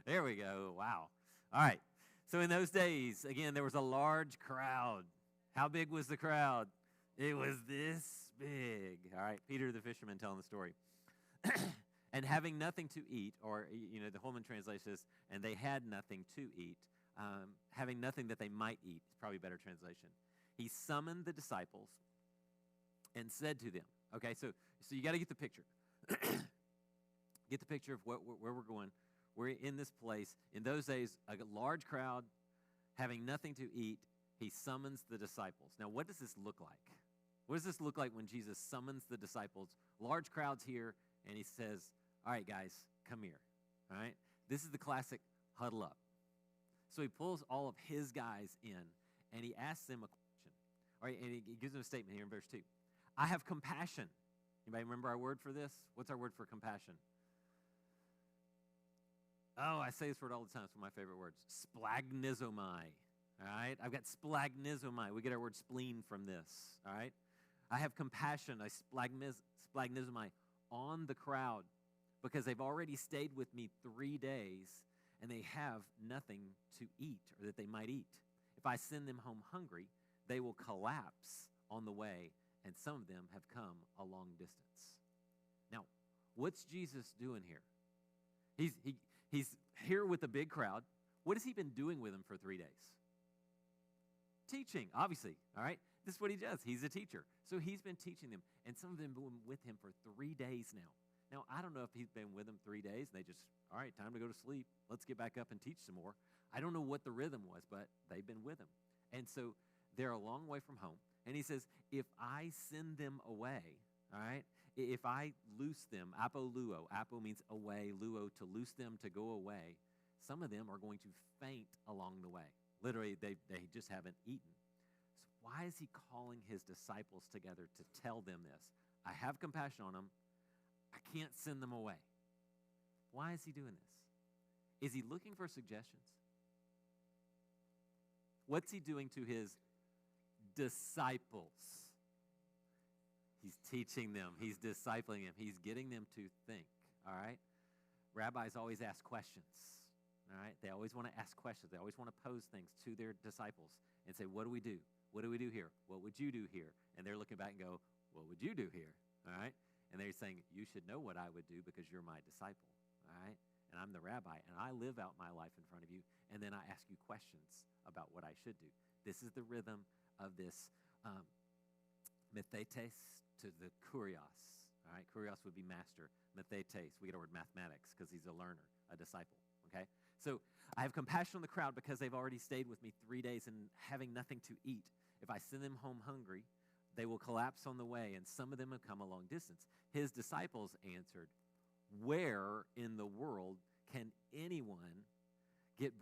There we go. Wow. All right. So in those days, again, there was a large crowd. How big was the crowd? It was this big. All right. Peter the fisherman telling the story. And having nothing to eat, or, the Holman translates this, and they had nothing to eat, having nothing that they might eat, is probably a better translation. He summoned the disciples and said to them, okay, so you got to get the picture. Get the picture of where we're going. We're in this place. In those days, a large crowd, having nothing to eat, he summons the disciples. Now, what does this look like? What does this look like when Jesus summons the disciples? Large crowds here, and he says, all right, guys, come here. All right? This is the classic huddle up. So he pulls all of his guys in, and he asks them a question. All right, and he gives them a statement here in verse 2. I have compassion. Anybody remember our word for this? What's our word for compassion? Oh, I say this word all the time. It's one of my favorite words. Splagnizomai. All right? I've got splagnizomai. We get our word spleen from this. All right? I have compassion. I splagnizomai on the crowd because they've already stayed with me 3 days and they have nothing to eat or that they might eat. If I send them home hungry, they will collapse on the way, and some of them have come a long distance. Now, what's Jesus doing here? He's here with a big crowd. What has he been doing with them for 3 days? Teaching, obviously, all right? This is what he does. He's a teacher. So he's been teaching them, and some of them have been with him for 3 days now. Now, I don't know if he's been with them 3 days, and they just, all right, time to go to sleep. Let's get back up and teach some more. I don't know what the rhythm was, but they've been with him. And so they're a long way from home. And he says, if I send them away, all right, if I loose them, apoluo, apo means away, luo, to loose them to go away, some of them are going to faint along the way. Literally, they just haven't eaten. So why is he calling his disciples together to tell them this? I have compassion on them. I can't send them away. Why is he doing this? Is he looking for suggestions? What's he doing to his disciples? He's teaching them. He's discipling them. He's getting them to think, all right? Rabbis always ask questions, all right? They always want to ask questions. They always want to pose things to their disciples and say, what do we do? What do we do here? What would you do here? And they're looking back and go, what would you do here? All right? And they're saying, you should know what I would do because you're my disciple, all right? And I'm the rabbi, and I live out my life in front of you, and then I ask you questions about what I should do. This is the rhythm of this methetes to the kurios, all right? Kurios would be master. Methetes, we get our word mathematics because he's a learner, a disciple, okay? So I have compassion on the crowd because they've already stayed with me 3 days and having nothing to eat. If I send them home hungry, they will collapse on the way, and some of them have come a long distance. His disciples answered, where in the world can anyone get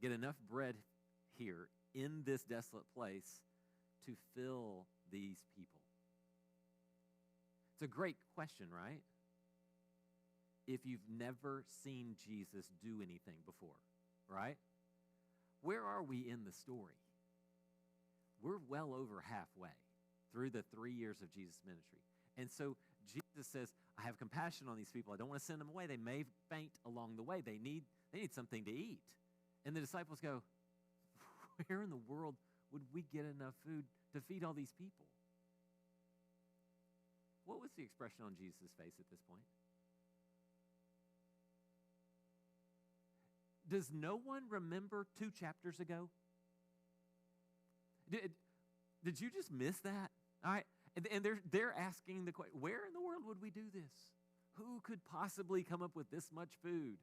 enough bread here in this desolate place to fill these people? It's a great question, right? If you've never seen Jesus do anything before, right? Where are we in the story? We're well over halfway through the 3 years of Jesus' ministry. And so Jesus says, I have compassion on these people. I don't want to send them away. They may faint along the way. They need something to eat. And the disciples go, where in the world would we get enough food to feed all these people? What was the expression on Jesus' face at this point? Does no one remember 2 chapters ago? Did you just miss that? All right, and they're asking the question, where in the world would we do this? Who could possibly come up with this much food?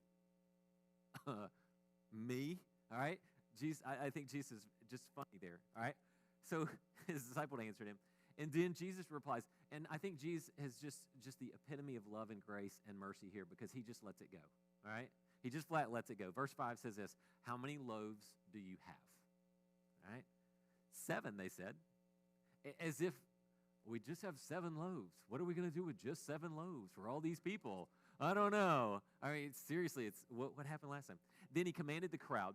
Me, all right? Jesus, I think Jesus is just funny there, all right? So his disciple answered him, and then Jesus replies, and I think Jesus is just the epitome of love and grace and mercy here because he just lets it go, all right? He just flat lets it go. Verse 5 says this, how many loaves do you have? All right? 7, they said, as if we just have 7 loaves. What are we going to do with just 7 loaves for all these people? I don't know. I mean, seriously, it's what happened last time. Then he commanded the crowd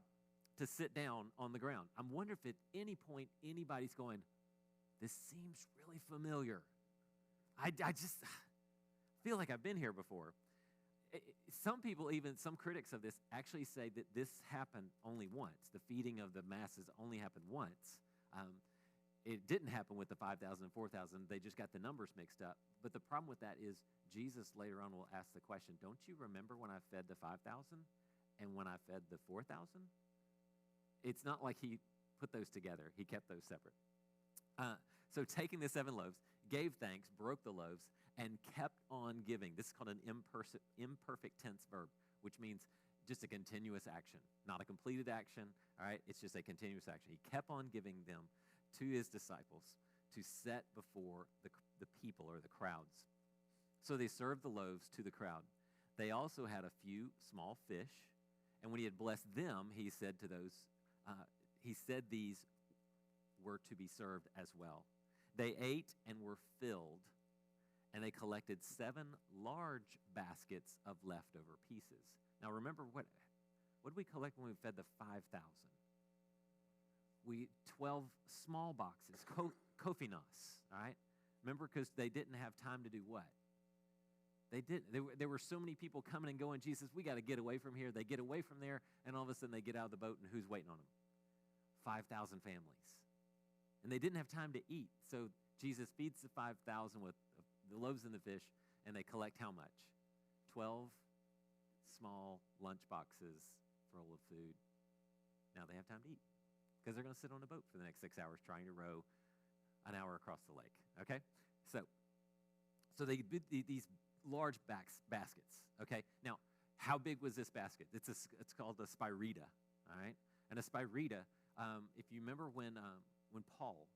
to sit down on the ground. I'm wondering if at any point anybody's going, this seems really familiar. I just feel like I've been here before. Some people, even some critics of this, actually say that this happened only once. The feeding of the masses only happened once. It didn't happen with the 5,000 and 4,000. They just got the numbers mixed up. But the problem with that is Jesus later on will ask the question, don't you remember when I fed the 5,000 and when I fed the 4,000? It's not like he put those together. He kept those separate. So taking the 7 loaves, gave thanks, broke the loaves, and kept on giving. This is called an imperfect tense verb, which means just a continuous action, not a completed action, all right? It's just a continuous action. He kept on giving them to his disciples to set before the people or the crowds. So they served the loaves to the crowd. They also had a few small fish, and when he had blessed them, he said to those, these were to be served as well. They ate and were filled, and they collected 7 large baskets of leftover pieces. Now remember, what did we collect when we fed the 5,000? 12 small boxes, kofinos, all right? Remember, because they didn't have time to do what? They didn't. There were so many people coming and going, Jesus, we got to get away from here. They get away from there, and all of a sudden they get out of the boat, and who's waiting on them? 5,000 families. And they didn't have time to eat. So Jesus feeds the 5,000 with the loaves and the fish, and they collect how much? 12 small lunch boxes full of food. Now they have time to eat because they're going to sit on a boat for the next 6 hours trying to row an hour across the lake, okay? So they these large baskets, okay? Now, how big was this basket? It's called a spirita, all right? And a spirita, if you remember when Paul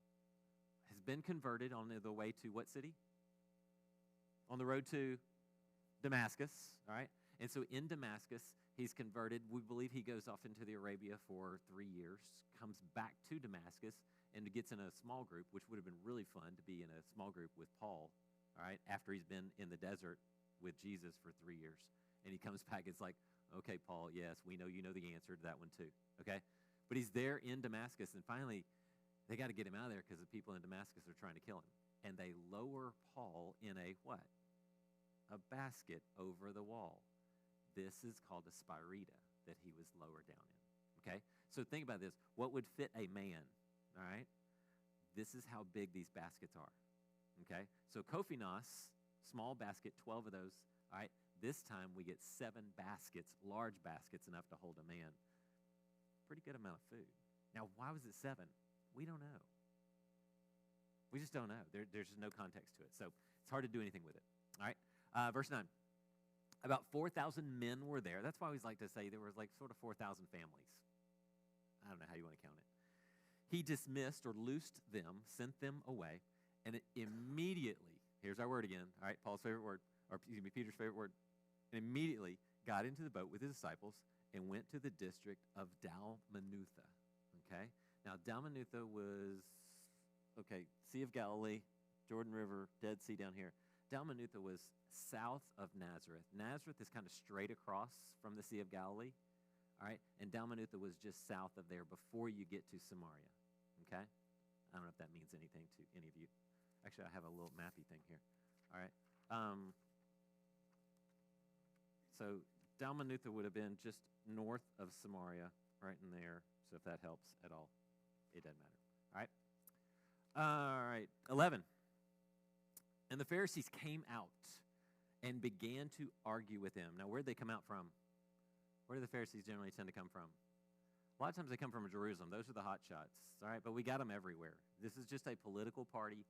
has been converted on the way to what city? On the road to Damascus, all right? And so in Damascus, he's converted. We believe he goes off into the Arabia for 3 years, comes back to Damascus, and gets in a small group, which would have been really fun to be in a small group with Paul, all right, after he's been in the desert with Jesus for 3 years. And he comes back, it's like, okay, Paul, yes, we know you know the answer to that one too, okay? But he's there in Damascus, and finally, they got to get him out of there because the people in Damascus are trying to kill him. And they lower Paul in a what? A basket over the wall. This is called a spirita that he was lowered down in, okay? So think about this. What would fit a man, all right? This is how big these baskets are, okay? So kofinos, small basket, 12 of those, all right? This time we get 7 baskets, large baskets, enough to hold a man. Pretty good amount of food. Now, why was it 7? We don't know. We just don't know. There's just no context to it. So it's hard to do anything with it, all right? Verse 9. About 4,000 men were there. That's why I always like to say there was like sort of 4,000 families. I don't know how you want to count it. He dismissed or loosed them, sent them away, and immediately, here's our word again, all right, Paul's favorite word, or excuse me, Peter's favorite word, and immediately got into the boat with his disciples and went to the district of Dalmanutha, okay? Now, Dalmanutha was, okay, Sea of Galilee, Jordan River, Dead Sea down here. Dalmanutha was south of Nazareth. Nazareth is kind of straight across from the Sea of Galilee, all right? And Dalmanutha was just south of there before you get to Samaria, okay? I don't know if that means anything to any of you. Actually, I have a little mappy thing here, all right? So Dalmanutha would have been just north of Samaria, right in there. So if that helps at all, it doesn't matter, all right? All right, 11. And the Pharisees came out and began to argue with him. Now, where'd they come out from? Where do the Pharisees generally tend to come from? A lot of times they come from Jerusalem. Those are the hot shots, all right? But we got them everywhere. This is just a political party.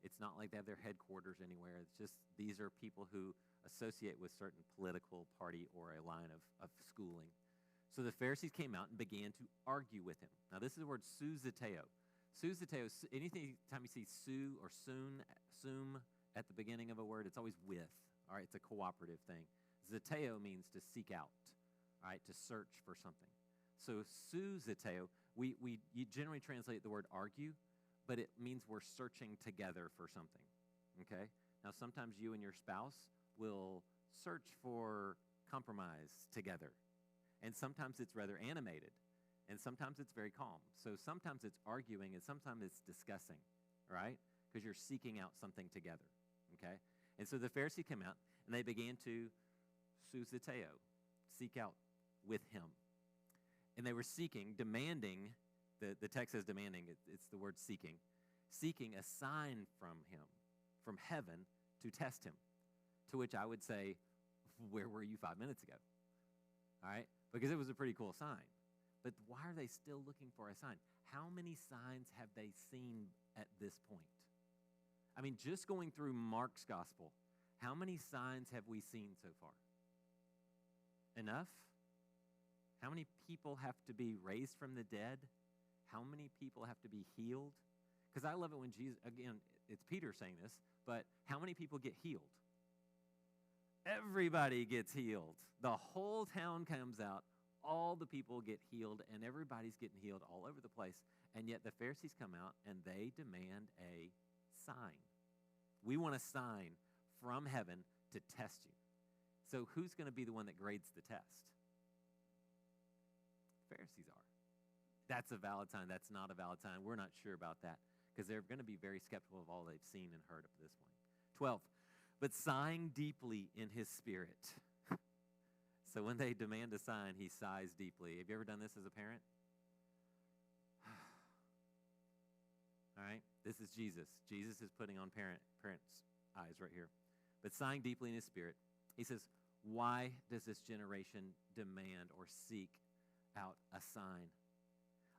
It's not like they have their headquarters anywhere. It's just these are people who associate with certain political party or a line of schooling. So the Pharisees came out and began to argue with him. Now, this is the word souzateo. Souzateo, anything time you see su or soon, sum at the beginning of a word, it's always with, all right? It's a cooperative thing. Zateo means to seek out, all right, to search for something. So souzateo, you generally translate the word argue, but it means we're searching together for something, okay? Now, sometimes you and your spouse will search for compromise together, and sometimes it's rather animated, and sometimes it's very calm. So sometimes it's arguing, and sometimes it's discussing, right? Because you're seeking out something together, okay? And so the Pharisees came out, and they began to susiteo, seek out with him. And they were seeking, demanding, the text says demanding, it's the word seeking a sign from him, from heaven, to test him. To which I would say, where were you 5 minutes ago? All right? Because it was a pretty cool sign. But why are they still looking for a sign? How many signs have they seen at this point? I mean, just going through Mark's gospel, how many signs have we seen so far? Enough? How many people have to be raised from the dead? How many people have to be healed? Because I love it when Jesus, again, it's Peter saying this, but how many people get healed? Everybody gets healed. The whole town comes out. All the people get healed, and everybody's getting healed all over the place. And yet the Pharisees come out, and they demand a sign. We want a sign from heaven to test you. So who's going to be the one that grades the test? Pharisees are. That's a valid sign. That's not a valid sign. We're not sure about that because they're going to be very skeptical of all they've seen and heard up to this point. 12, but sighing deeply in his spirit. So when they demand a sign, he sighs deeply. Have you ever done this as a parent? All right, this is Jesus. Jesus is putting on parents' eyes right here. But sighing deeply in his spirit, he says, why does this generation demand or seek out a sign?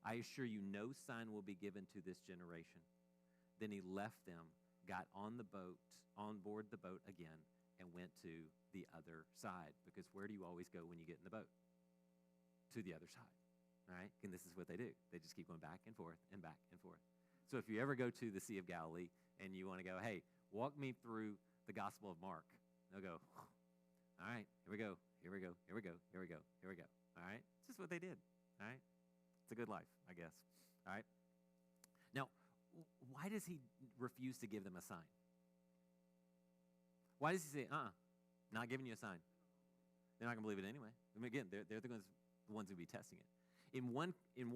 I assure you, no sign will be given to this generation. Then he left them, got on board the boat again, and went to the other side. Because where do you always go when you get in the boat? To the other side, right? And this is what they do. They just keep going back and forth and back and forth. So if you ever go to the Sea of Galilee and you want to go, hey, walk me through the Gospel of Mark, they'll go, all right, here we go, here we go, here we go, here we go, here we go. All right? It's just what they did. All right? It's a good life, I guess. All right? Now, why does he refuse to give them a sign? Why does he say, not giving you a sign? They're not going to believe it anyway. I mean, again, they're the ones who will be testing it. In one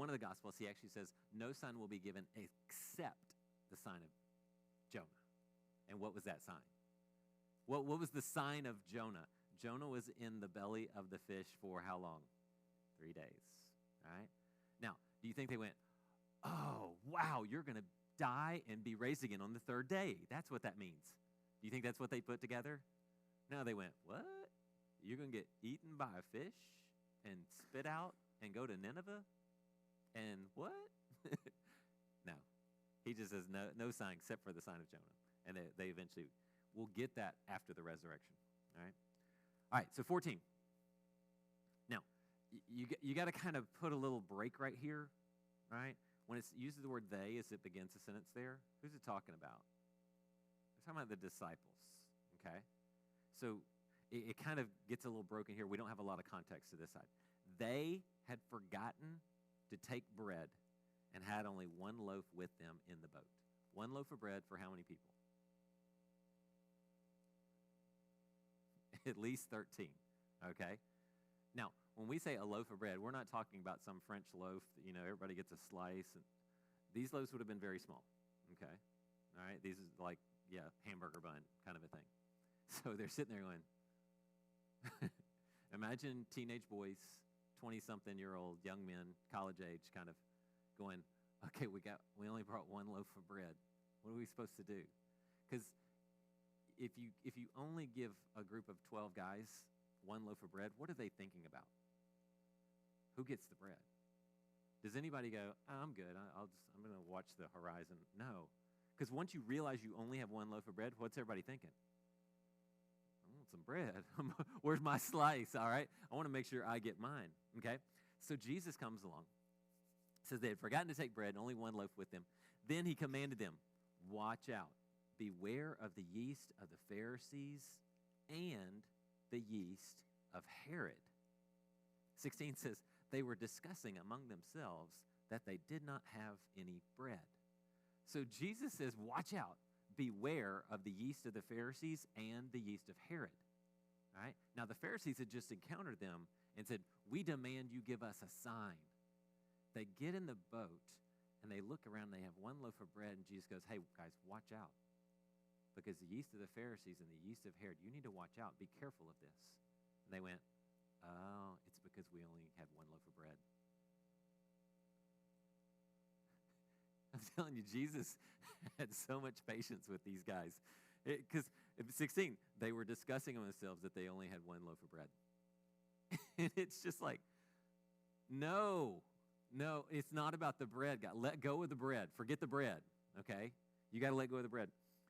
of the Gospels, he actually says, no sign will be given except the sign of Jonah. And what was that sign? What was the sign of Jonah? Jonah was in the belly of the fish for how long? 3 days. All right? Now, do you think they went, oh, wow, you're going to die and be raised again on the third day? That's what that means. Do you think that's what they put together? No, they went, what? You're going to get eaten by a fish and spit out and go to Nineveh? And what? No. He just says no sign except for the sign of Jonah. And they eventually will get that after the resurrection. All right? All right, so 14. Now, you got to kind of put a little break right here, right? When it uses the word they as it begins the sentence there, who's it talking about? It's talking about the disciples, okay? So it kind of gets a little broken here. We don't have a lot of context to this side. They had forgotten to take bread and had only one loaf with them in the boat. One loaf of bread for how many people? At least 13, okay? Now, when we say a loaf of bread, we're not talking about some French loaf that, everybody gets a slice. And these loaves would have been very small, okay? All right? These is like, hamburger bun kind of a thing. So they're sitting there going, imagine teenage boys, 20-something-year-old young men, college age, kind of going, okay, we only brought one loaf of bread. What are we supposed to do? Because if you only give a group of 12 guys one loaf of bread, what are they thinking about? Who gets the bread? Does anybody go, I'm good, I'm going to watch the horizon? No. Because once you realize you only have one loaf of bread, what's everybody thinking? I want some bread. Where's my slice, all right? I want to make sure I get mine, okay? So Jesus comes along, says they had forgotten to take bread, only one loaf with them. Then he commanded them, watch out. Beware of the yeast of the Pharisees and the yeast of Herod. 16 says, they were discussing among themselves that they did not have any bread. So Jesus says, watch out. Beware of the yeast of the Pharisees and the yeast of Herod. All right? Now, the Pharisees had just encountered them and said, we demand you give us a sign. They get in the boat, and they look around, they have one loaf of bread, and Jesus goes, hey, guys, watch out. Because the yeast of the Pharisees and the yeast of Herod, you need to watch out. Be careful of this. And And they went, oh, it's because we only have one loaf of bread. I'm telling you, Jesus had so much patience with these guys. Because 16, they were discussing among themselves that they only had one loaf of bread. And it's just like, no, it's not about the bread, God. Let go of the bread. Forget the bread, okay? You got to let go of the bread.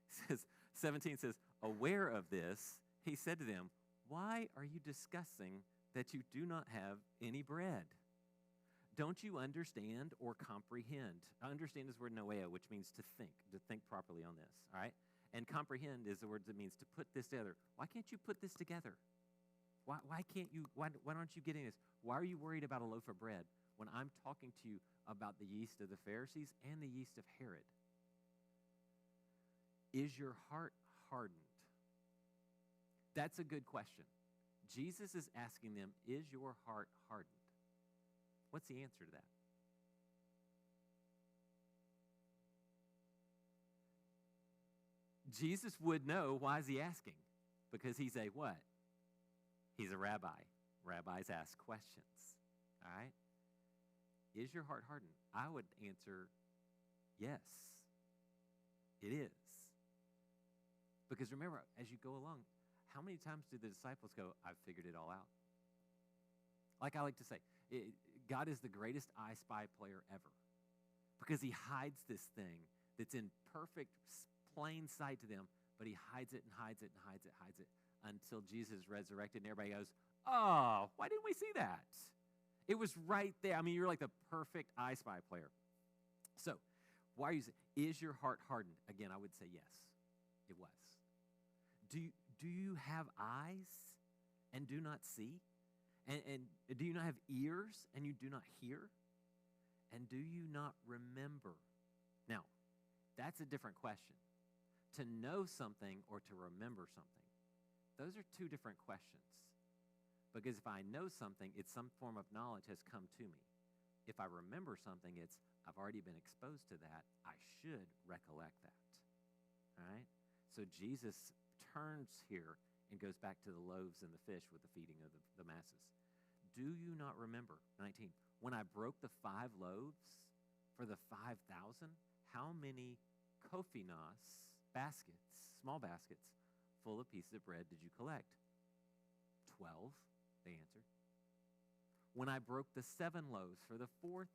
It says, 17 says, aware of this, he said to them, why are you discussing that you do not have any bread? Don't you understand or comprehend? Understand is the word noeo, which means to think properly on this, all right? And comprehend is the word that means to put this together. Why can't you put this together? Why can't you, why aren't you getting this? Why are you worried about a loaf of bread when I'm talking to you about the yeast of the Pharisees and the yeast of Herod? Is your heart hardened? That's a good question. Jesus is asking them, is your heart hardened? What's the answer to that? Jesus would know. Why is he asking? Because he's a what? He's a rabbi. Rabbis ask questions. All right? Is your heart hardened? I would answer, yes, it is. Because remember, as you go along, how many times do the disciples go, I've figured it all out? Like I like to say, God is the greatest I Spy player ever. Because he hides this thing that's in perfect plain sight to them, but he hides it and hides it and hides it, hides it, until Jesus is resurrected and everybody goes, oh, why didn't we see that? It was right there. I mean, you're like the perfect I Spy player. So, why are you saying, is your heart hardened? Again, I would say yes, it was. Do you have eyes and do not see? And do you not have ears and you do not hear? And do you not remember? Now, that's a different question. To know something or to remember something. Those are two different questions. Because if I know something, it's some form of knowledge has come to me. If I remember something, it's I've already been exposed to that. I should recollect that. All right? So Jesus turns here and goes back to the loaves and the fish with the feeding of the masses. Do you not remember, 19, when I broke the 5 loaves for the 5,000, how many kophinos, baskets, small baskets, full of pieces of bread did you collect? 12, they answered. When I broke the 7 loaves for the 4,000,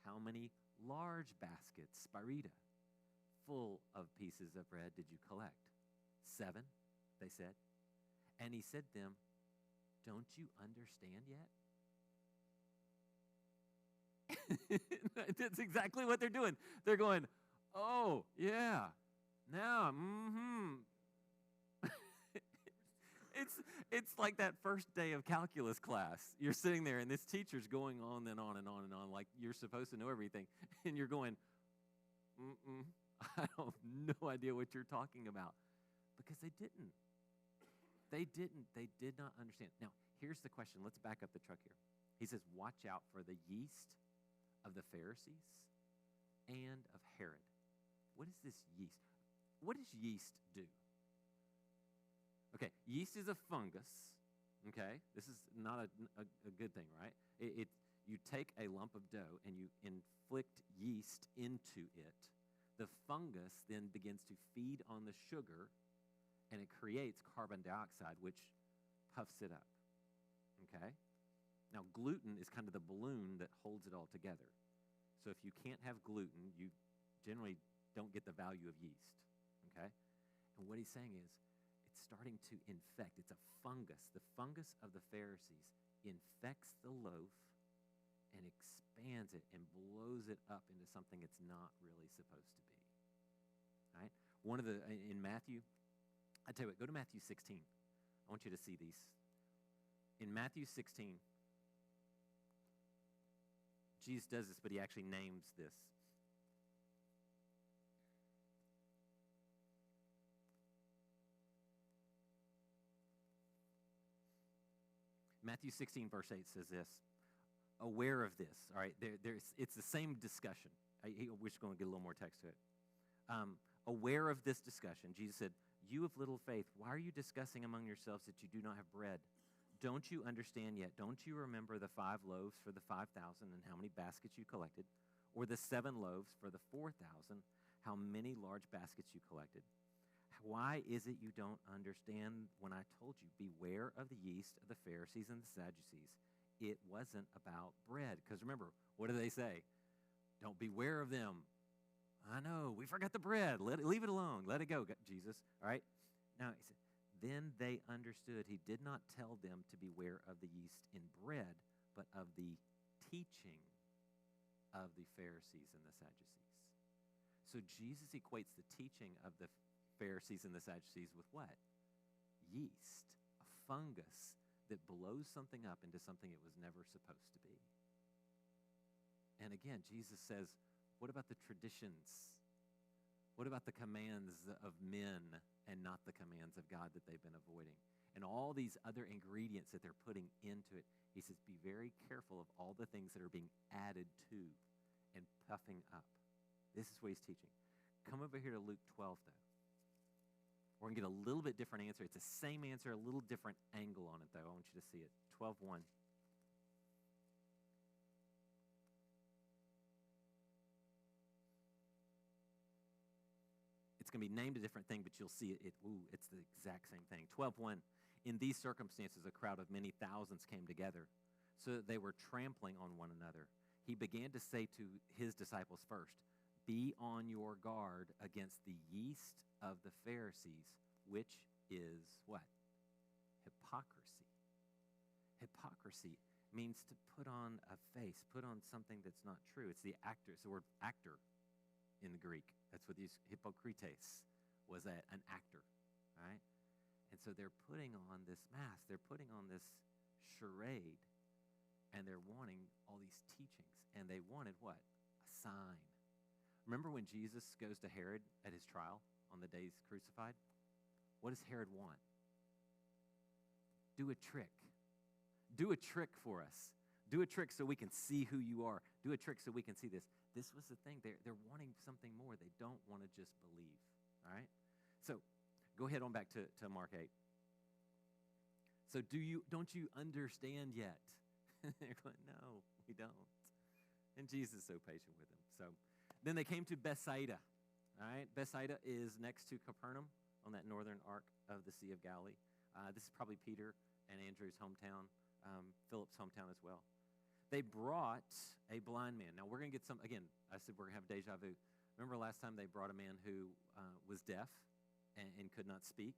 how many large baskets, spirita, full of pieces of bread did you collect? 7, they said. And he said to them, don't you understand yet? That's exactly what they're doing. They're going, oh, yeah, now, It's like that first day of calculus class. You're sitting there, and this teacher's going on and on and on and on, like you're supposed to know everything. And you're going, I have no idea what you're talking about. Because they didn't. They did not understand. Now, here's the question. Let's back up the truck here. He says, watch out for the yeast of the Pharisees and of Herod. What is this yeast? What does yeast do? Okay, yeast is a fungus, okay? This is not a good thing, right? You take a lump of dough and you inflict yeast into it. The fungus then begins to feed on the sugar, and it creates carbon dioxide, which puffs it up, okay? Now, gluten is kind of the balloon that holds it all together. So if you can't have gluten, you generally don't get the value of yeast, okay? And what he's saying is, it's starting to infect. It's a fungus. The fungus of the Pharisees infects the loaf and expands it and blows it up into something it's not really supposed to be. All right? In Matthew, I tell you what, go to Matthew 16. I want you to see these. In Matthew 16, Jesus does this, but he actually names this. Matthew 16, verse 8 says this, aware of this, all right? It's the same discussion. We're just going to get a little more text to it. Aware of this discussion, Jesus said, you of little faith, why are you discussing among yourselves that you do not have bread? Don't you understand yet? Don't you remember the 5 loaves for the 5,000 and how many baskets you collected? Or the 7 loaves for the 4,000, how many large baskets you collected? Why is it you don't understand when I told you, beware of the yeast of the Pharisees and the Sadducees? It wasn't about bread. Because remember, what do they say? Don't beware of them. I know, we forgot the bread. Leave it alone. Let it go, Jesus. All right? Now, he said, then they understood he did not tell them to beware of the yeast in bread, but of the teaching of the Pharisees and the Sadducees. So Jesus equates the teaching of the Pharisees and the Sadducees with what? Yeast, a fungus that blows something up into something it was never supposed to be. And again, Jesus says, what about the traditions? What about the commands of men and not the commands of God that they've been avoiding? And all these other ingredients that they're putting into it. He says, be very careful of all the things that are being added to and puffing up. This is what he's teaching. Come over here to Luke 12, though. We're going to get a little bit different answer. It's the same answer, a little different angle on it, though. I want you to see it. 12:1. It's going to be named a different thing, but you'll see it. It's the exact same thing. 12:1. In these circumstances, a crowd of many thousands came together, so that they were trampling on one another. He began to say to his disciples first, be on your guard against the yeast of the Pharisees, which is what? Hypocrisy. Hypocrisy means to put on a face, put on something that's not true. It's the actor. It's the word actor in the Greek. That's what these Hippokrites was, an actor, right? And so they're putting on this mask. They're putting on this charade, and they're wanting all these teachings. And they wanted what? A sign. Remember when Jesus goes to Herod at his trial on the day he's crucified? What does Herod want? Do a trick. Do a trick for us. Do a trick so we can see who you are. Do a trick so we can see this. This was the thing. They're wanting something more. They don't want to just believe. All right? So go ahead on back to Mark 8. So don't you understand yet? They're going, no, we don't. And Jesus is so patient with them. So then they came to Bethsaida. All right? Bethsaida is next to Capernaum on that northern arc of the Sea of Galilee. This is probably Peter and Andrew's hometown, Philip's hometown as well. They brought a blind man. Now, we're going to get some, again, I said we're going to have deja vu. Remember last time they brought a man who was deaf and could not speak?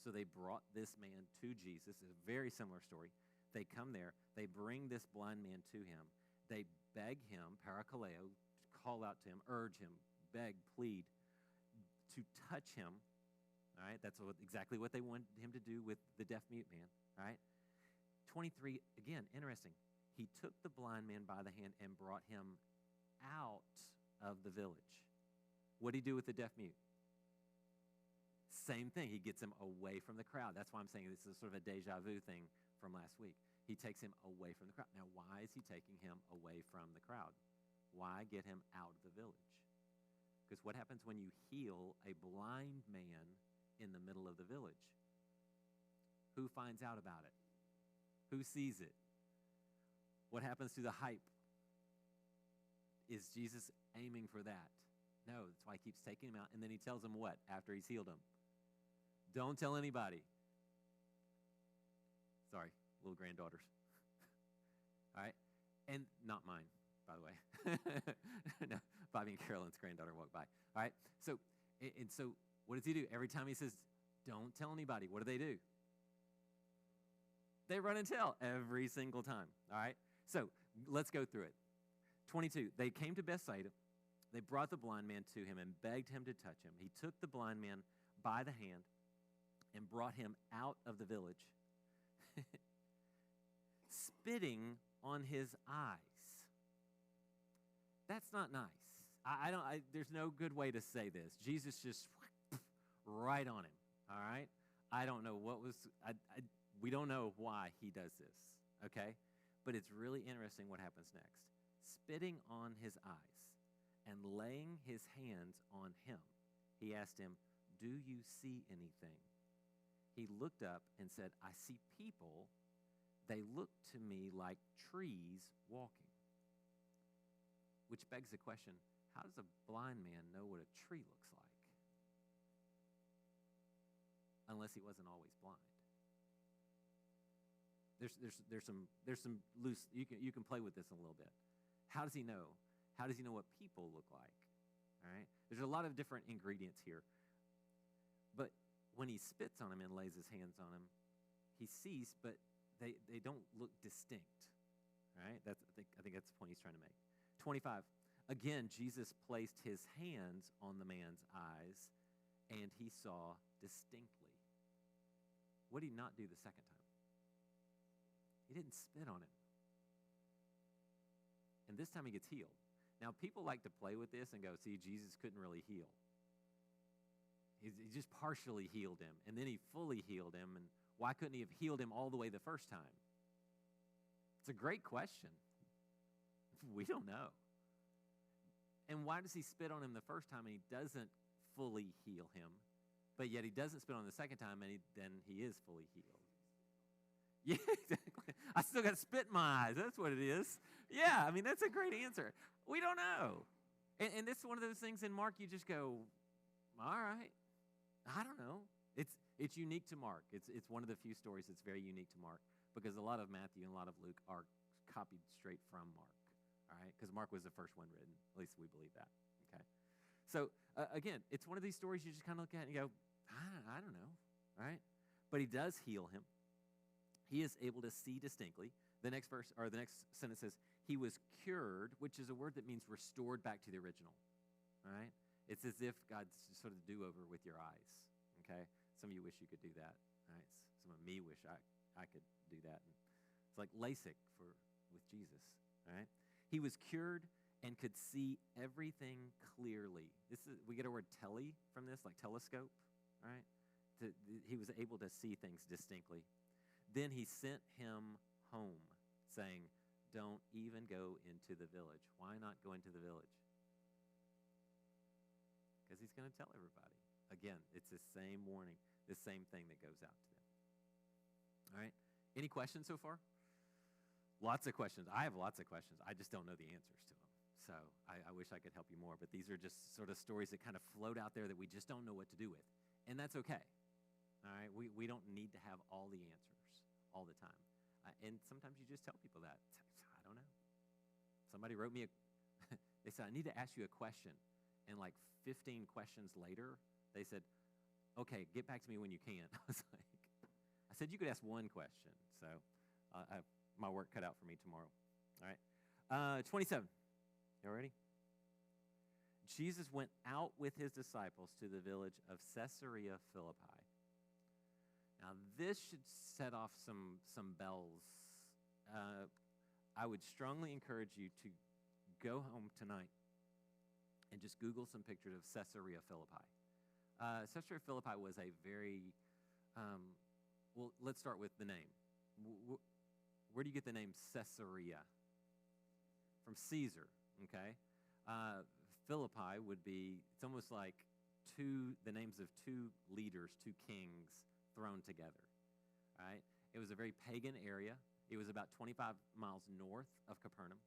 So they brought this man to Jesus. It's a very similar story. They come there. They bring this blind man to him. They beg him, parakaleo, call out to him, urge him, beg, plead, to touch him. All right, that's exactly what they wanted him to do with the deaf-mute man. All right, 23, again, interesting. He took the blind man by the hand and brought him out of the village. What did he do with the deaf-mute? Same thing. He gets him away from the crowd. That's why I'm saying this is sort of a deja vu thing from last week. He takes him away from the crowd. Now, why is he taking him away from the crowd? Why get him out of the village? Because what happens when you heal a blind man in the middle of the village? Who finds out about it? Who sees it? What happens to the hype? Is Jesus aiming for that? No, that's why he keeps taking him out. And then he tells him what after he's healed him? Don't tell anybody. Sorry, little granddaughters. All right? And not mine, by the way. No, Bobby and Carolyn's granddaughter walked by. All right? So what does he do? Every time he says, don't tell anybody, what do? They run and tell every single time. All right? So let's go through it. 22, they came to Bethsaida. They brought the blind man to him and begged him to touch him. He took the blind man by the hand and brought him out of the village, spitting on his eyes. That's not nice. There's no good way to say this. Jesus just right on him, all right? I don't know we don't know why he does this, okay? But it's really interesting what happens next. Spitting on his eyes and laying his hands on him, he asked him, do you see anything? He looked up and said, I see people, They look to me like trees walking. Which begs the question, how does a blind man know what a tree looks like? Unless he wasn't always blind. There's some loose, you can play with this a little bit. How does he know? How does he know what people look like? All right? There's a lot of different ingredients here. But when he spits on him and lays his hands on him, he sees, but they don't look distinct. All right? I think that's the point he's trying to make. 25. Again, Jesus placed his hands on the man's eyes, and he saw distinctly. What did he not do the second time? He didn't spit on him. And this time he gets healed. Now, people like to play with this and go, see, Jesus couldn't really heal. He just partially healed him, and then he fully healed him. And why couldn't he have healed him all the way the first time? It's a great question. We don't know. And why does he spit on him the first time and he doesn't fully heal him, but yet he doesn't spit on him the second time and then he is fully healed? Yeah, exactly. I still got spit in my eyes. That's what it is. Yeah, I mean, that's a great answer. We don't know. And this is one of those things in Mark, you just go, all right, I don't know. It's unique to Mark. It's one of the few stories that's very unique to Mark, because a lot of Matthew and a lot of Luke are copied straight from Mark, all right? Because Mark was the first one written. At least we believe that, okay? So, again, it's one of these stories you just kind of look at and you go, I don't know, all right? But he does heal him. He is able to see distinctly. The next verse, or the next sentence says, he was cured, which is a word that means restored back to the original, all right? It's as if God's sort of do-over with your eyes, okay? Some of you wish you could do that, all right? Some of me wish I could do that. It's like LASIK with Jesus, all right? He was cured and could see everything clearly. We get a word tele from this, like telescope, all right? He was able to see things distinctly. Then he sent him home, saying, don't even go into the village. Why not go into the village? Because he's going to tell everybody. Again, it's the same warning, the same thing that goes out to them. All right? Any questions so far? Lots of questions. I have lots of questions. I just don't know the answers to them. So I wish I could help you more. But these are just sort of stories that kind of float out there that we just don't know what to do with. And that's okay. All right? We don't need to have all the answers all the time. And sometimes you just tell people that. I don't know. Somebody wrote me they said, I need to ask you a question. And like 15 questions later, they said, okay, get back to me when you can. I said, you could ask one question. So I have my work cut out for me tomorrow. All right. 27. You all ready? Jesus went out with his disciples to the village of Caesarea Philippi. Now, this should set off some bells. I would strongly encourage you to go home tonight and just Google some pictures of Caesarea Philippi. Caesarea Philippi was a very, well, let's start with the name. Where do you get the name Caesarea? From Caesar, okay? Philippi would be, it's almost like the names of two leaders, two kings thrown together, right? It was a very pagan area. It was about 25 miles north of Capernaum.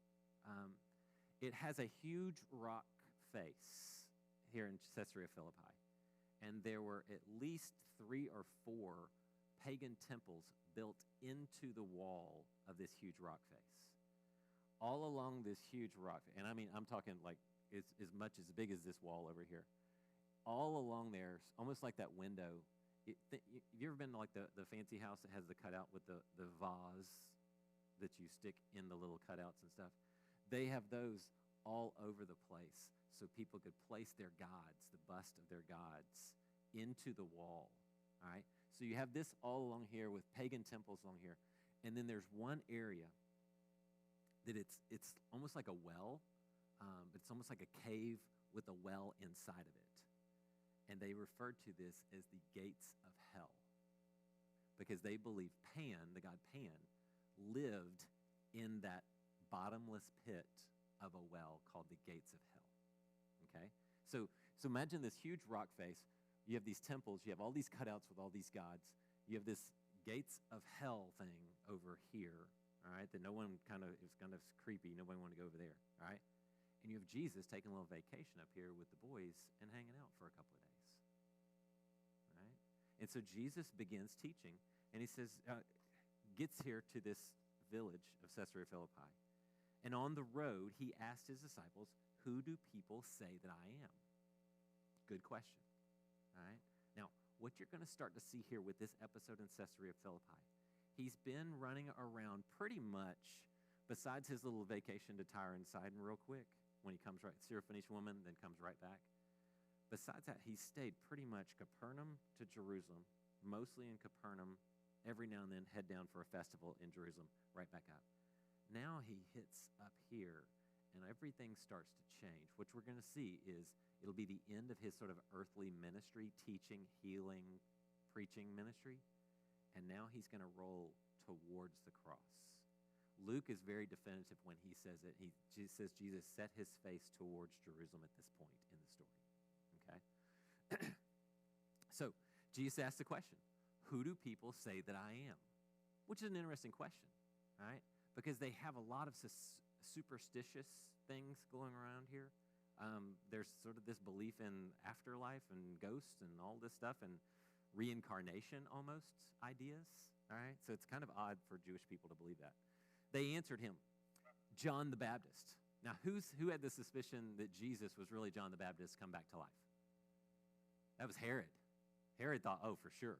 It has a huge rock face here in Caesarea Philippi, and there were at least 3 or 4 pagan temples built into the wall of this huge rock face. All along this huge rock, and I mean, I'm talking like it's as much as big as this wall over here. All along there, almost like that window. Have you ever been to like the fancy house that has the cutout with the vase that you stick in the little cutouts and stuff? They have those all over the place so people could place their gods, the bust of their gods, into the wall, all right? So you have this all along here with pagan temples along here, and then there's one area that it's almost like a well, but it's almost like a cave with a well inside of it. And they referred to this as the gates of hell because they believed Pan, the god Pan, lived in that bottomless pit of a well called the gates of hell, okay? So imagine this huge rock face. You have these temples. You have all these cutouts with all these gods. You have this gates of hell thing over here, all right, that no one it was kind of creepy. Nobody wanted to go over there, all right? And you have Jesus taking a little vacation up here with the boys and hanging out for a couple of days, all right? And so Jesus begins teaching, and he says, gets here to this village of Caesarea Philippi. And on the road, he asked his disciples, who do people say that I am? Good question, all right? Now, what you're going to start to see here with this episode in Caesarea Philippi, he's been running around pretty much, besides his little vacation to Tyre and Sidon real quick, when he comes right, Syrophoenician woman, then comes right back. Besides that, he stayed pretty much Capernaum to Jerusalem, mostly in Capernaum, every now and then head down for a festival in Jerusalem, right back up. Now he hits up here, and everything starts to change. What we're going to see is it'll be the end of his sort of earthly ministry, teaching, healing, preaching ministry, and now he's going to roll towards the cross. Luke is very definitive when he says it. He says Jesus set his face towards Jerusalem at this point in the story, okay? So Jesus asked the question, who do people say that I am? Which is an interesting question, right? Because they have a lot of superstitious things going around here. There's sort of this belief in afterlife and ghosts and all this stuff and reincarnation almost ideas, all right? So it's kind of odd for Jewish people to believe that. They answered him, John the Baptist. Now, who had the suspicion that Jesus was really John the Baptist come back to life? That was Herod. Herod thought, oh, for sure,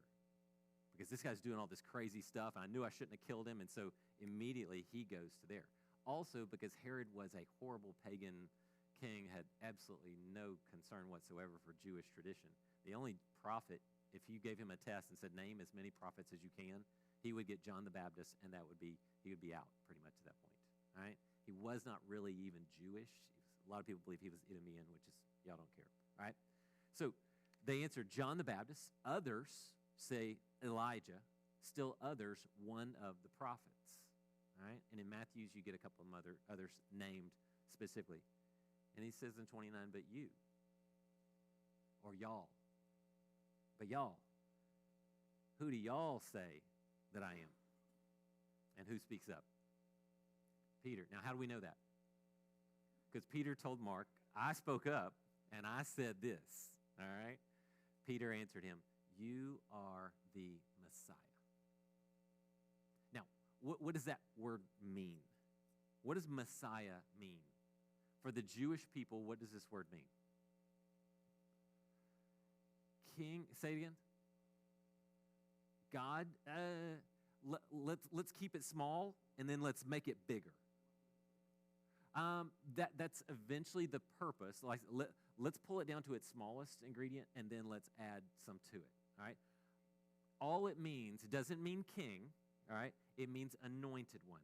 because this guy's doing all this crazy stuff, and I knew I shouldn't have killed him, and so immediately he goes to there. Also, because Herod was a horrible pagan king, had absolutely no concern whatsoever for Jewish tradition. The only prophet, if you gave him a test and said, name as many prophets as you can, he would get John the Baptist, and he would be out pretty much at that point, all right? He was not really even Jewish. A lot of people believe he was Idumean, which is, y'all don't care, all right? So they answered John the Baptist. Others say Elijah. Still others, one of the prophets, all right? And in Matthew's, you get a couple of others named specifically. And he says in 29, but you, or y'all. But y'all, who do y'all say that I am? And who speaks up? Peter. Now, how do we know that? Because Peter told Mark, I spoke up, and I said this, all right? Peter answered him, you are the Messiah. Now, what does that word mean? What does Messiah mean? For the Jewish people, what does this word mean? King, say it again. God, let's keep it small, and then let's make it bigger. That's eventually the purpose. Like, let's pull it down to its smallest ingredient, and then let's add some to it, all right? All it means, it doesn't mean king, all right? It means anointed one,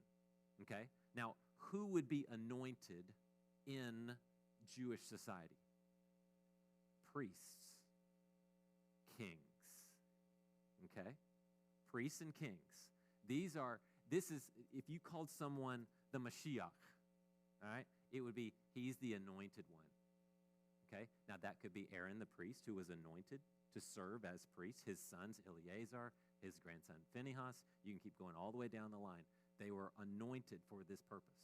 okay? Now, who would be anointed in Jewish society? Priests, kings, okay? Priests and kings. This is, if you called someone the Mashiach, all right, it would be, he's the anointed one, okay? Now, that could be Aaron the priest, who was anointed to serve as priest, his sons Eleazar, his grandson Phinehas. You can keep going all the way down the line. They were anointed for this purpose,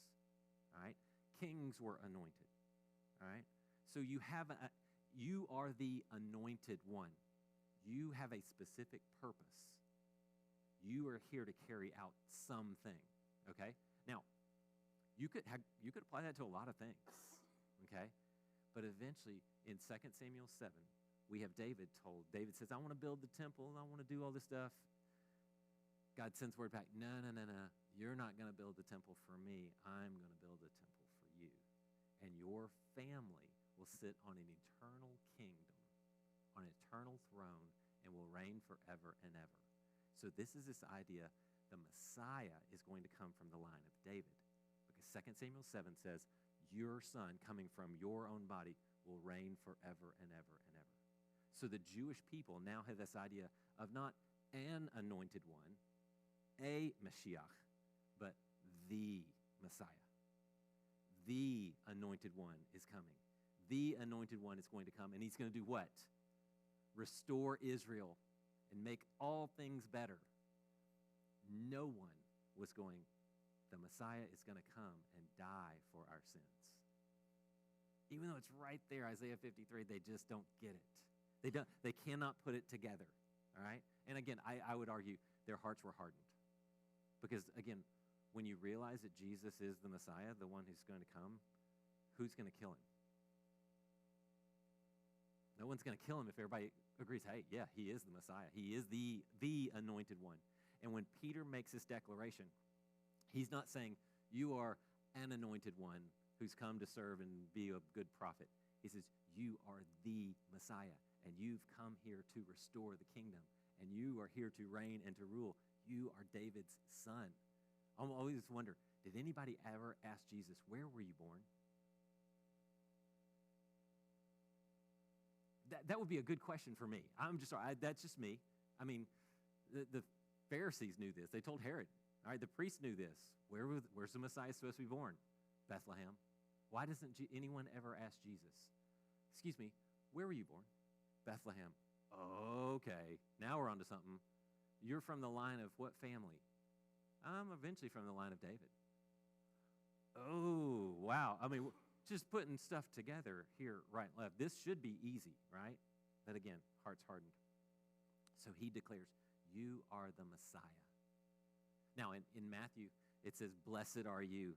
all right? Kings were anointed, all right? So you are the anointed one. You have a specific purpose. You are here to carry out something, okay? Now, you could apply that to a lot of things, okay? But eventually, in 2 Samuel 7, we have David says, I want to build the temple, and I want to do all this stuff. God sends word back, no. You're not going to build the temple for me. I'm going to build a temple for you. And your family will sit on an eternal kingdom, on an eternal throne, and will reign forever and ever. So this is this idea, the Messiah is going to come from the line of David. Because 2 Samuel 7 says, your son coming from your own body will reign forever and ever and ever. So the Jewish people now have this idea of not an anointed one, a Mashiach, but the Messiah. The anointed one is coming. The anointed one is going to come, and he's going to do what? Restore Israel and make all things better. no one was going, the Messiah is going to come and die for our sins. Even though it's right there, Isaiah 53, they just don't get it. They cannot put it together, all right? And again, I would argue their hearts were hardened. Because again, when you realize that Jesus is the Messiah, the one who's going to come, who's going to kill him? No one's going to kill him if everybody agrees, hey, yeah, he is the Messiah. He is the anointed one. And when Peter makes this declaration, he's not saying, you are an anointed one who's come to serve and be a good prophet. He says, you are the Messiah, and you've come here to restore the kingdom, and you are here to reign and to rule. You are David's son. I always wonder, did anybody ever ask Jesus, where were you born? That would be a good question for me. I'm just sorry, that's just me. I mean, the Pharisees knew this. They told Herod. All right, the priests knew this. Where's the Messiah supposed to be born? Bethlehem. Why doesn't anyone ever ask Jesus, excuse me, where were you born? Bethlehem. Okay, now we're on to something. You're from the line of what family? I'm eventually from the line of David. Oh, wow. I mean, just putting stuff together here, right and left. This should be easy, right? But again, heart's hardened. So he declares, you are the Messiah. Now, in Matthew, it says, blessed are you,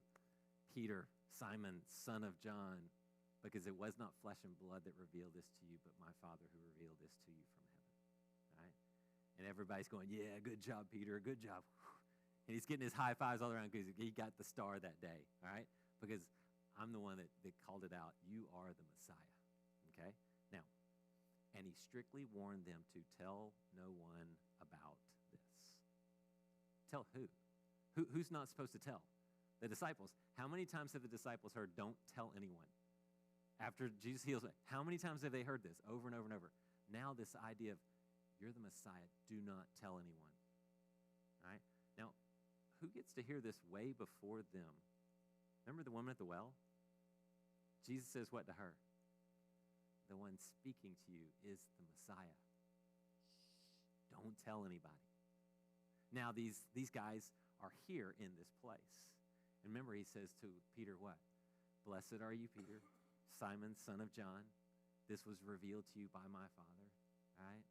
Peter, Simon, son of John, because it was not flesh and blood that revealed this to you, but my Father who revealed this to you from heaven. All right? And everybody's going, yeah, good job, Peter, good job. And he's getting his high fives all around because he got the star that day, all right? Because I'm the one that called it out. You are the Messiah, okay? Now, and he strictly warned them to tell no one about this. Tell who? Who's not supposed to tell? The disciples. How many times have the disciples heard, don't tell anyone? After Jesus heals, how many times have they heard this over and over and over? Now this idea of, you're the Messiah, do not tell anyone. All right? Now, who gets to hear this way before them? Remember the woman at the well? Jesus says what to her? The one speaking to you is the Messiah. Don't tell anybody. Now, these guys are here in this place. And remember, he says to Peter what? Blessed are you, Peter, Simon, son of John. This was revealed to you by my Father, right?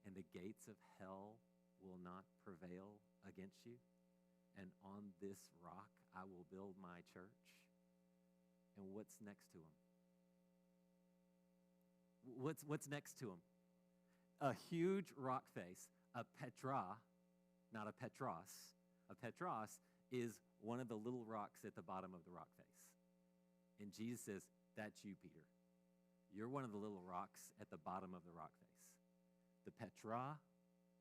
And the gates of hell will not prevail against you. And on this rock I will build my church. And what's next to him? What's next to him? A huge rock face, a Petra, not a Petros. A Petros is one of the little rocks at the bottom of the rock face. And Jesus says, that's you, Peter. You're one of the little rocks at the bottom of the rock face. The Petra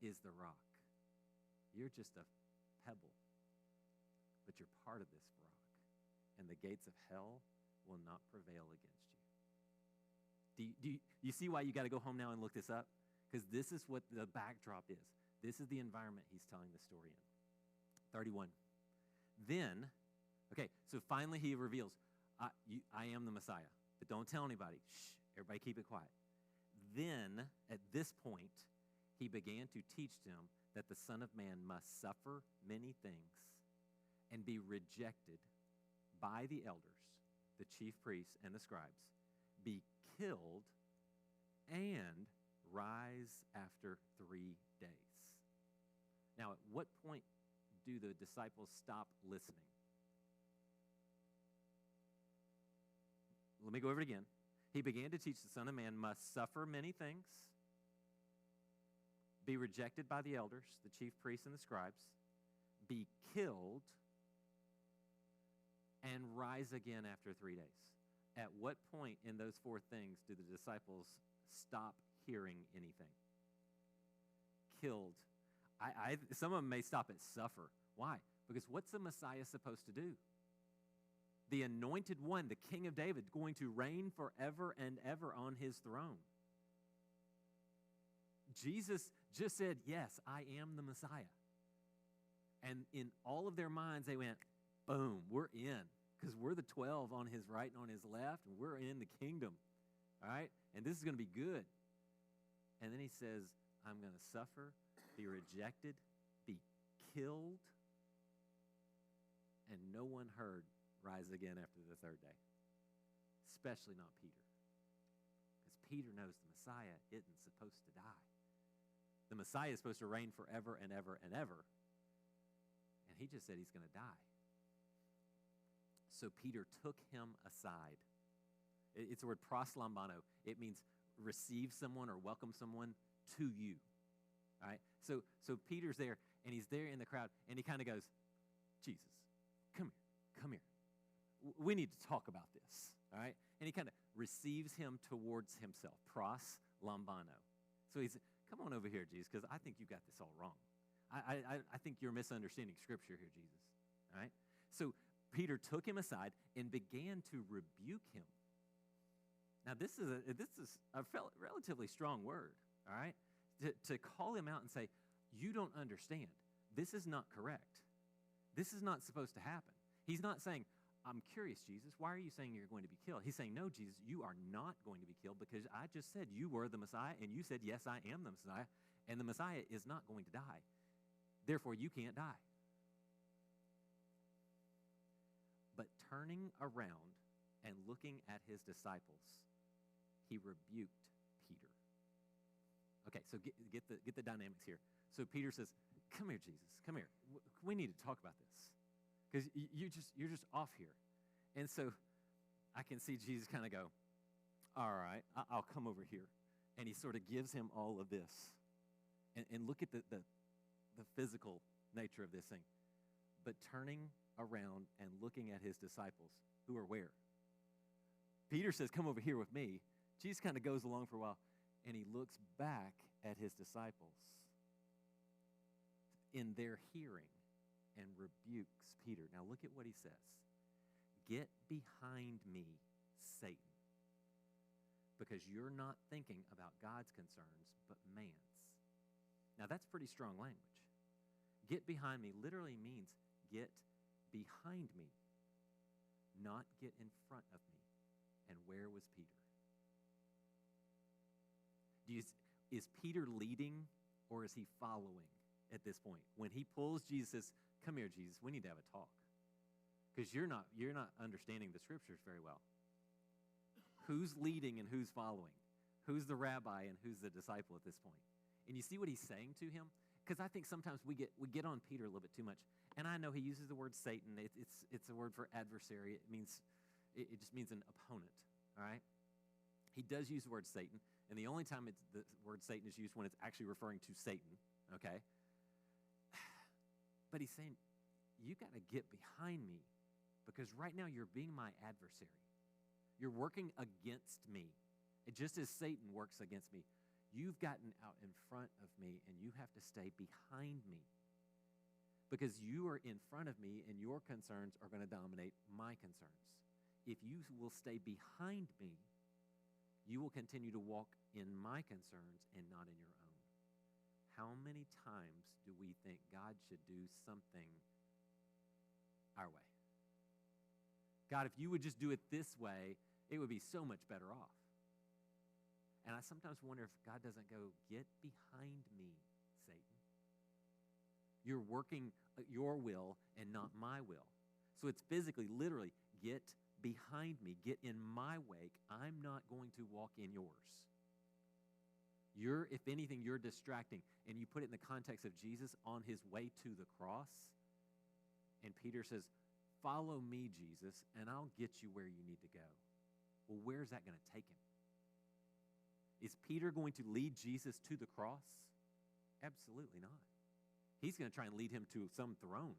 is the rock. You're just a pebble, but you're part of this rock. And the gates of hell will not prevail against you. Do you see why you got to go home now and look this up? Because this is what the backdrop is. This is the environment he's telling the story in. 31. Then, okay, so finally he reveals, I am the Messiah, but don't tell anybody. Shh, everybody keep it quiet. Then, at this point, he began to teach them that the Son of Man must suffer many things and be rejected by the elders, the chief priests, and the scribes, be killed, and rise after 3 days. Now, at what point do the disciples stop listening? Let me go over it again. He began to teach the Son of Man must suffer many things, be rejected by the elders, the chief priests, and the scribes, be killed, and rise again after 3 days. At what point in those 4 things do the disciples stop hearing anything? Killed. Some of them may stop at suffer. Why? Because what's the Messiah supposed to do? The anointed one, the King of David, going to reign forever and ever on his throne. Jesus just said, yes, I am the Messiah. And in all of their minds, they went, boom, we're in. Because we're the 12 on his right and on his left, and we're in the kingdom. All right? And this is going to be good. And then he says, I'm going to suffer, be rejected, be killed, and no one heard rise again after the third day. Especially not Peter. Because Peter knows the Messiah isn't supposed to die. The Messiah is supposed to reign forever and ever and ever. And he just said he's going to die. So Peter took him aside. It's the word proslambano. It means receive someone or welcome someone to you. All right? So Peter's there, and he's there in the crowd, and he kind of goes, Jesus, come here. We need to talk about this. All right? And he kind of receives him towards himself. Proslambano. So he's, come on over here, Jesus, because I think you got this all wrong. I think you're misunderstanding Scripture here, Jesus. All right? So Peter took him aside and began to rebuke him. Now, this is a relatively strong word, all right? To call him out and say, you don't understand. This is not correct. This is not supposed to happen. He's not saying, I'm curious, Jesus, why are you saying you're going to be killed? He's saying, no, Jesus, you are not going to be killed because I just said you were the Messiah, and you said, yes, I am the Messiah, and the Messiah is not going to die. Therefore, you can't die. But turning around and looking at his disciples, he rebuked Peter. Okay, so get the dynamics here. So Peter says, come here, Jesus, come here. We need to talk about this because you're just off here. And so I can see Jesus kind of go, all right, I'll come over here. And he sort of gives him all of this. And look at the physical nature of this thing. But turning around and looking at his disciples, who are where? Peter says, come over here with me. Jesus kind of goes along for a while, and he looks back at his disciples in their hearing and rebukes Peter. Now look at what he says. Get behind me, Satan, because you're not thinking about God's concerns, but man's. Now that's pretty strong language. Get behind me literally means get behind me, not get in front of me. And where was Peter? Is Peter leading or is he following at this point? When he pulls Jesus, come here, Jesus, we need to have a talk. Because you're not understanding the Scriptures very well. Who's leading and who's following? Who's the rabbi and who's the disciple at this point? And you see what he's saying to him? Because I think sometimes we get on Peter a little bit too much. And I know he uses the word Satan. It's a word for adversary. It just means an opponent, all right? He does use the word Satan, and the only time the word Satan is used when it's actually referring to Satan, okay? But he's saying, you got to get behind me because right now you're being my adversary. You're working against me. And just as Satan works against me, you've gotten out in front of me, and you have to stay behind me because you are in front of me, and your concerns are going to dominate my concerns. If you will stay behind me, you will continue to walk in my concerns and not in your own. How many times do we think God should do something our way? God, if you would just do it this way, it would be so much better off. And I sometimes wonder if God doesn't go, get behind me, Satan. You're working your will and not my will. So it's physically, literally, get behind me, get in my wake. I'm not going to walk in yours. If anything, you're distracting. And you put it in the context of Jesus on his way to the cross. And Peter says, follow me, Jesus, and I'll get you where you need to go. Well, where's that going to take him? Is Peter going to lead Jesus to the cross? Absolutely not. He's going to try and lead him to some throne.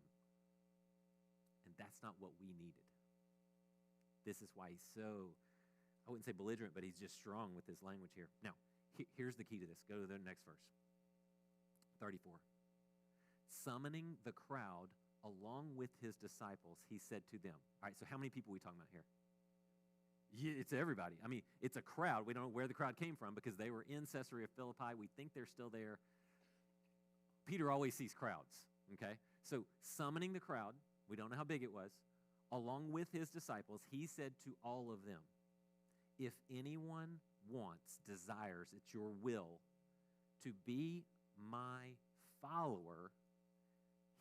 And that's not what we needed. This is why he's so, I wouldn't say belligerent, but he's just strong with his language here. Now, here's the key to this. Go to the next verse. 34. Summoning the crowd along with his disciples, he said to them. All right, so how many people are we talking about here? Yeah, it's everybody. I mean, it's a crowd. We don't know where the crowd came from because they were in Caesarea Philippi. We think they're still there. Peter always sees crowds, okay? So summoning the crowd, we don't know how big it was, along with his disciples, he said to all of them, if anyone desires, it's your will, to be my follower,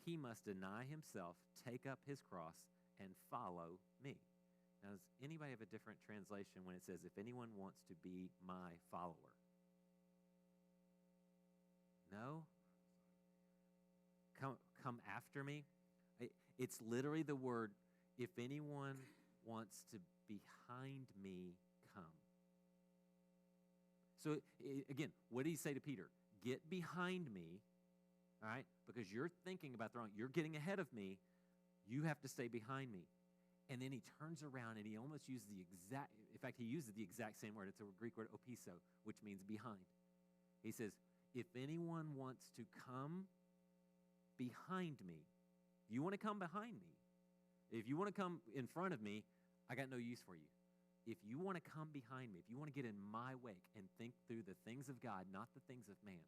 he must deny himself, take up his cross, and follow me. Now, does anybody have a different translation when it says, if anyone wants to be my follower? No? Come after me? It's literally the word, if anyone wants to behind me, come. So again, what did he say to Peter? Get behind me, all right? Because you're thinking about the wrong, you're getting ahead of me. You have to stay behind me. And then he turns around and he almost uses the exact, in fact, he uses the exact same word. It's a Greek word, opiso, which means behind. He says, if anyone wants to come behind me, you want to come behind me. If you want to come in front of me, I got no use for you. If you want to come behind me, if you want to get in my wake and think through the things of God, not the things of man,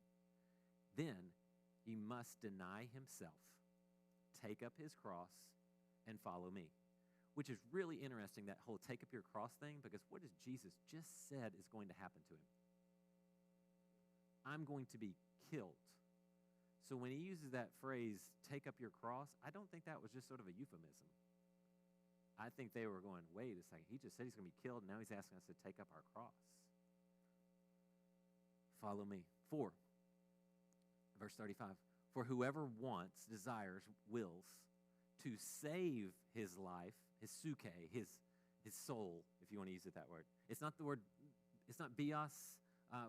then he must deny himself, take up his cross, and follow me. Which is really interesting, that whole take up your cross thing, because what has Jesus just said is going to happen to him? I'm going to be killed. So when he uses that phrase, take up your cross, I don't think that was just sort of a euphemism. I think they were going, wait a second, he just said he's going to be killed, and now he's asking us to take up our cross. Follow me. 4, verse 35. For whoever wants, desires, wills to save his life, his suke, his soul, if you want to use it that word. It's not the word, it's not bios,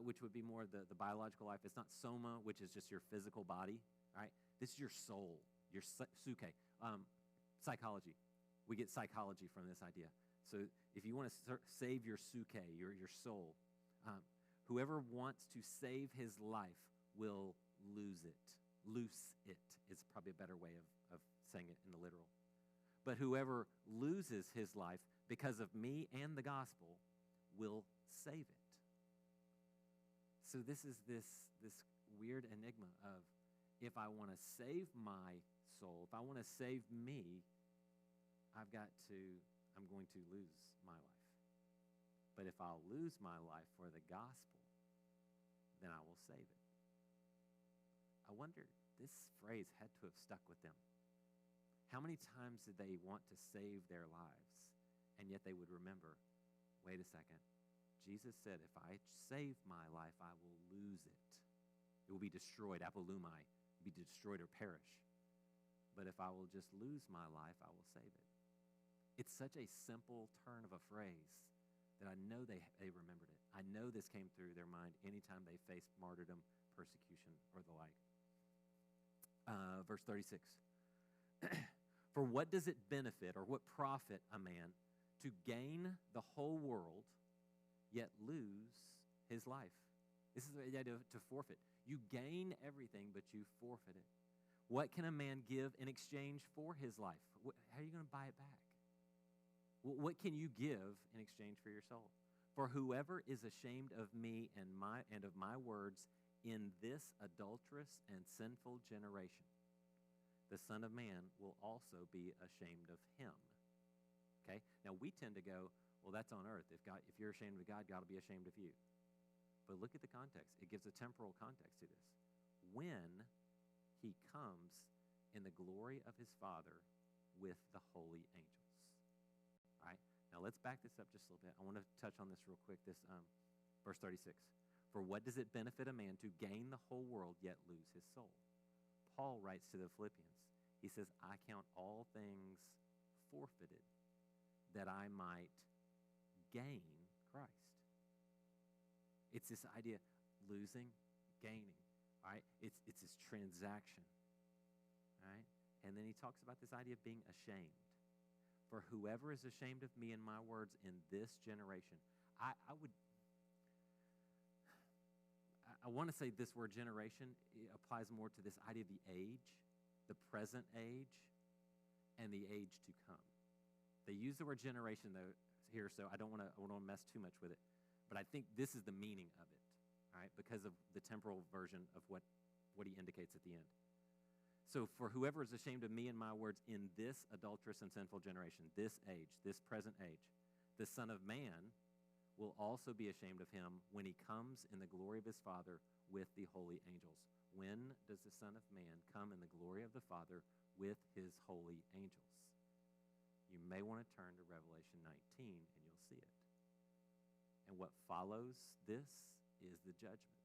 which would be more the biological life. It's not soma, which is just your physical body, right? This is your soul, your suke. Psychology. We get psychology from this idea. So if you want to save your suke, your soul, whoever wants to save his life will lose it. Loose it is probably a better way of saying it in the literal. But whoever loses his life because of me and the gospel will save it. So this is this weird enigma of, if I want to save my soul, if I want to save me, I'm going to lose my life. But if I'll lose my life for the gospel, then I will save it. I wonder, this phrase had to have stuck with them. How many times did they want to save their lives, and yet they would remember, wait a second, Jesus said, if I save my life, I will lose it. It will be destroyed, apolumai, be destroyed or perish. But if I will just lose my life, I will save it. It's such a simple turn of a phrase that I know they remembered it. I know this came through their mind anytime they faced martyrdom, persecution, or the like. Verse 36. For what does it benefit, or what profit a man to gain the whole world, yet lose his life? This is the idea to forfeit. You gain everything, but you forfeit it. What can a man give in exchange for his life? How are you going to buy it back? What can you give in exchange for your soul? For whoever is ashamed of me and of my words in this adulterous and sinful generation, the Son of Man will also be ashamed of him. Okay? Now we tend to go, well, that's on earth. If you're ashamed of God, God will be ashamed of you. But look at the context. It gives a temporal context to this. When he comes in the glory of his Father with the holy angels. All right, now let's back this up just a little bit. I want to touch on this real quick, this verse 36. For what does it benefit a man to gain the whole world yet lose his soul? Paul writes to the Philippians. He says, I count all things forfeited that I might gain Christ. It's this idea, losing, gaining, all right? It's this transaction, all right? And then he talks about this idea of being ashamed. For whoever is ashamed of me and my words in this generation, I want to say this word generation applies more to this idea of the age, the present age, and the age to come. They use the word generation though here, so I don't want to mess too much with it. But I think this is the meaning of it, all right, because of the temporal version of what he indicates at the end. So for whoever is ashamed of me and my words in this adulterous and sinful generation, this age, this present age, the Son of Man will also be ashamed of him when he comes in the glory of his Father with the holy angels. When does the Son of Man come in the glory of the Father with his holy angels? You may want to turn to Revelation 19 and you'll see it. And what follows this is the judgment.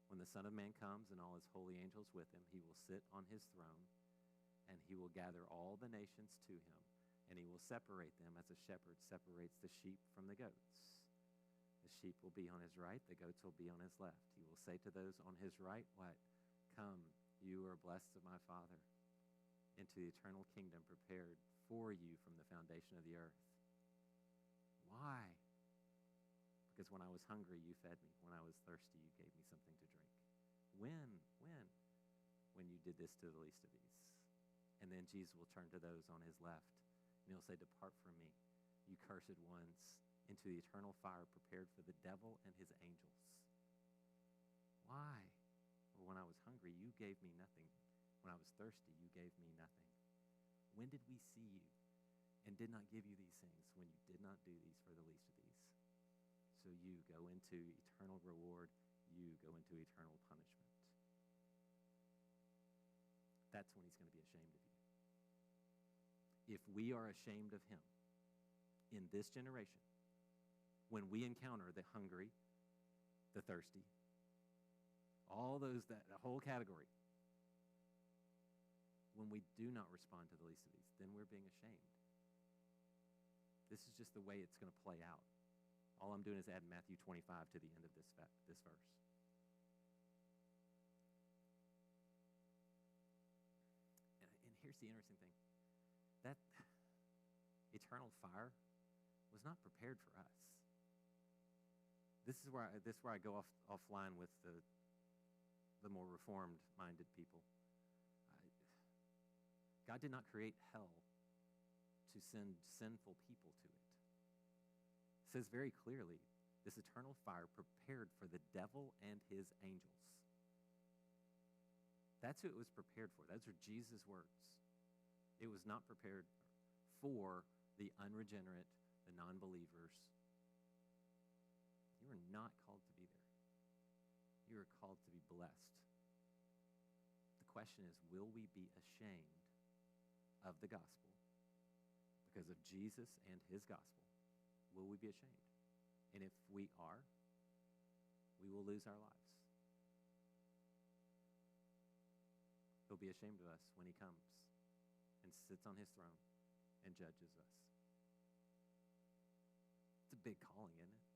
When the Son of Man comes and all his holy angels with him, he will sit on his throne, and he will gather all the nations to him, and he will separate them as a shepherd separates the sheep from the goats. The sheep will be on his right, the goats will be on his left. He will say to those on his right, what? Come, you are blessed of my Father, into the eternal kingdom prepared for you from the foundation of the earth. Why? Because when I was hungry, you fed me. When I was thirsty, you gave me something to drink. When? When you did this to the least of these. And then Jesus will turn to those on his left, and he'll say, depart from me, you cursed ones, into the eternal fire prepared for the devil and his angels. Why? Well, when I was hungry, you gave me nothing. When I was thirsty, you gave me nothing. When did we see you and did not give you these things when you did not do these for the least of these? So you go into eternal reward. You go into eternal punishment. That's when he's going to be ashamed of you. If we are ashamed of him in this generation, when we encounter the hungry, the thirsty, all those, that whole category, when we do not respond to the least of these, then we're being ashamed. This is just the way it's going to play out. All I'm doing is add Matthew 25 to the end of this verse. And here's the interesting thing. That eternal fire was not prepared for us. This is where I go offline with the more reformed-minded people. God did not create hell to send sinful people to it. It says very clearly, this eternal fire prepared for the devil and his angels. That's who it was prepared for. Those are Jesus' words. It was not prepared for the unregenerate, the non-believers. You are not called to be there. You are called to be blessed. The question is, will we be ashamed of the gospel because of Jesus and his gospel? Will we be ashamed? And if we are, we will lose our lives. He'll be ashamed of us when he comes and sits on his throne and judges us. It's a big calling, isn't it?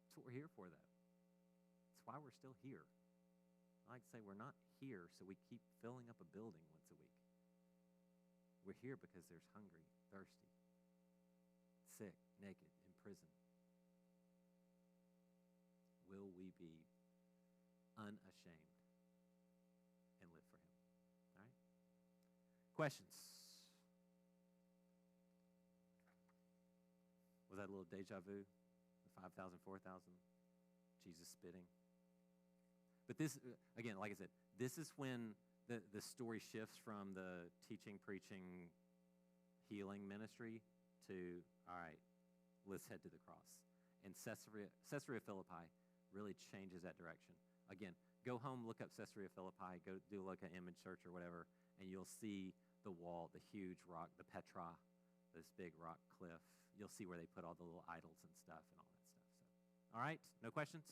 That's what we're here for, though. It's why we're still here. I like to say we're not here so we keep filling up a building once a week. We're here because there's hungry, thirsty, sick, naked, in prison. Will we be unashamed and live for him? All right? Questions? Was that a little deja vu? The 5,000, 4,000? Jesus spitting? But this, again, like I said, this is when the story shifts from the teaching, preaching, healing ministry to, all right, let's head to the cross. And Caesarea Philippi really changes that direction. Again, go home, look up Caesarea Philippi, go look at image search or whatever, and you'll see the wall, the huge rock, the Petra, this big rock cliff. You'll see where they put all the little idols and stuff and all that stuff. So, all right, no questions?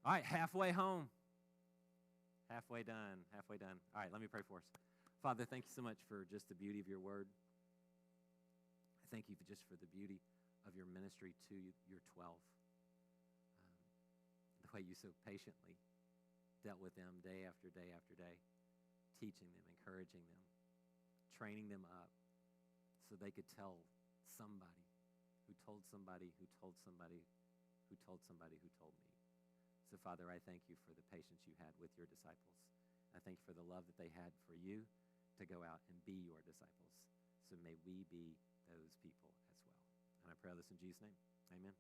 All right, halfway home. Halfway done. All right, let me pray for us. Father, thank you so much for just the beauty of your word. I thank you for the beauty of your ministry to your 12. The way you so patiently dealt with them day after day after day, teaching them, encouraging them, training them up so they could tell somebody who told somebody who told somebody who told somebody who told me. So, Father, I thank you for the patience you had with your disciples. I thank you for the love that they had for you to go out and be your disciples. So may we be those people as well. And I pray all this in Jesus' name. Amen.